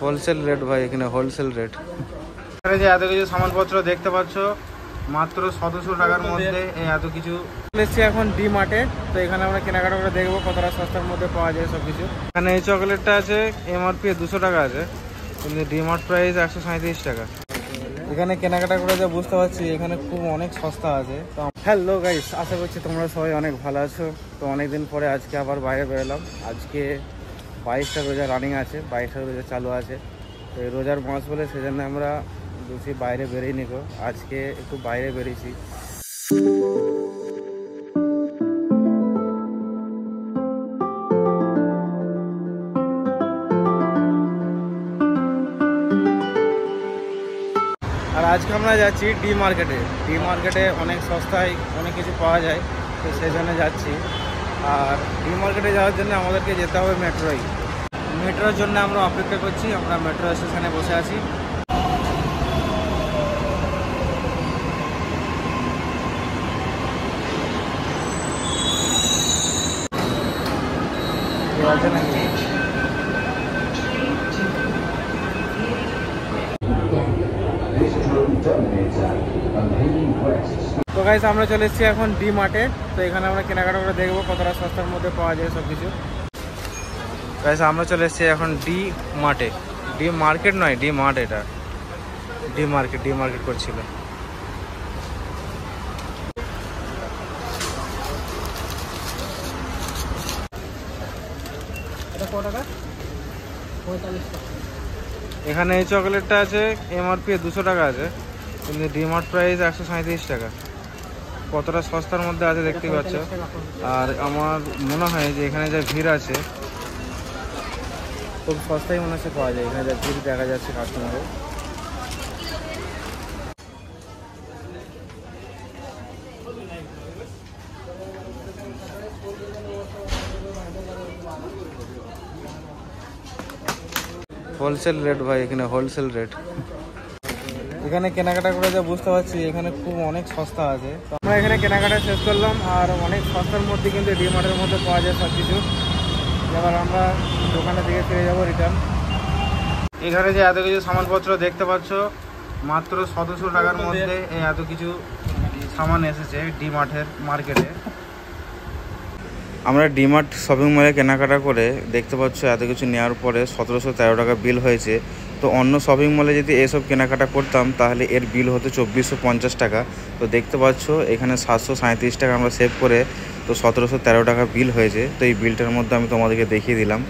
Wholesale rate ভাই, এখানে wholesale rate. এখানে যে এত কিছু সামানপত্র দেখতে পাচ্ছ মাত্র 1700 টাকার মধ্যে এত কিছু। এসেছি এখন ডি মার্টে, তো এখানে আমরা কেনাকাটা করে দেখবো কতটা সস্তার মধ্যে পাওয়া যায় সব কিছু। এখানে এই চকলেটটা আছে এমআরপি 200 টাকা আছে, কিন্তু ডি মার্ট প্রাইস 137 টাকা। এখানে কেনাকাটা করে যা বুঝতে পারছি এখানে খুব অনেক সস্তা আছে। তো হ্যালো গাইস, আশা করছি তোমরা সবাই অনেক ভালো আছো। তো অনেকদিন পরে আজকে আবার বাইরে বেরোলাম। আজকে 22টা রোজা রানিং আছে, 22টা রোজা চালু আছে। তো এই রোজার মাস বলে সেজন্য আমরা বেশি বাইরে বেরিয়ে নিকো, আজকে একটু বাইরে বেরিয়েছি। আর আজকে আমরা যাচ্ছি ডি মার্কেটে। ডি মার্কেটে অনেক সস্তায় অনেক কিছু পাওয়া যায়, তো সেই জন্য যাচ্ছি। আর ডি মার্কেটে যাওয়ার জন্য আমাদেরকে যেতে হবে মেট্রোয়। মেট্রোর জন্য আমরা অপেক্ষা করছি, আমরা মেট্রো স্টেশনে বসে আছি। তো গাইস আমরা চলে এসেছি এখন ডি মার্টে, তো এখানে আমরা কেনাকাটা করে দেখবো কতটা সস্তার মধ্যে পাওয়া যায় সব কিছু। গাইস আমরা চলে এসেছি এখন ডি মার্টে, ডি মার্কেট নয় ডি মার্ট, এটা ডি মার্কেট করছিল। এটা কত টাকা? 45 টাকা। এখানে এই চকলেটটা আছে এমআরপি 200 টাকা আছে, কিন্তু ডি মার্ট প্রাইস 137 টাকা। কতটা সস্তার মধ্যে আছে দেখতেই পাচ্ছ। আর আমার মনে হয় যে এখানে যা ভিড় আছে খুব সস্তায় মনে হচ্ছে পাওয়া যায়। এখানে যা ভিড় দেখা যাচ্ছে কাস্টমারের। হোলসেল রেট ভাই, এখানে হোলসেল রেট। এখানে কেনাকাটা করে যা বুঝতে পারছি এখানে খুব অনেক সস্তা আছে। তো আমরা এখানে কেনাকাটা শেষ করলাম, আর অনেক সস্তার মধ্যে কিন্তু ডি মার্টের মধ্যে পাওয়া যায় সব কিছু। এবার আমরা দোকানের দিকে ফিরে যাবো রিটার্ন। এখানে যে এত কিছু সামানপত্র দেখতে পাচ্ছ মাত্র 1700 টাকার মধ্যে এত কিছু সামান এসেছে ডি মার্কেটে। আমরা ডি মার্ট শপিং মলে কেনাকাটা করে দেখতে পাচ্ছ এত কিছু নেওয়ার পরে 1713 টাকা বিল হয়েছে। তো অন্য শপিং মলে যদি এসব কেনাকাটা করতাম তাহলে এর বিল হতো 2450 টাকা। তো দেখতে পাচ্ছ এখানে 737 টাকা আমরা সেভ করে তো 1713 টাকা বিল হয়েছে। তো এই বিলটার মধ্যে আমি তোমাদেরকে দেখিয়ে দিলাম।